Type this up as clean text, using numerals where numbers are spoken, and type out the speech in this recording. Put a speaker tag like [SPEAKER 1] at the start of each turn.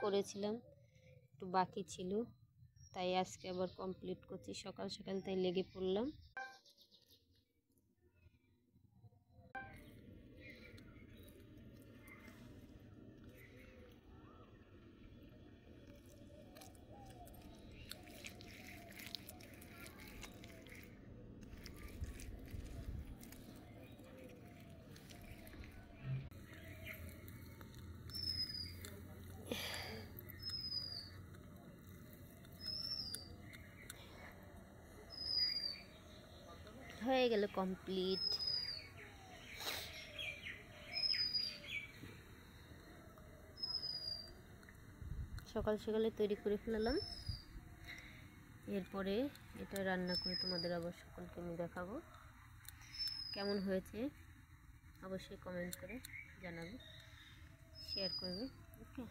[SPEAKER 1] করেছিলাম, একটু বাকি ছিল, তাই আজকে আবার কমপ্লিট করছি। সকাল সকাল তাই লেগে পড়লাম। হয়ে গেল কমপ্লিট। সকাল সকালে তৈরি করে ফেলালাম। এরপরে এটা রান্না করে তোমাদের আবার সকলকে আমি দেখাবো কেমন হয়েছে। অবশ্যই কমেন্ট করে জানাবে, শেয়ার করবে। ওকে।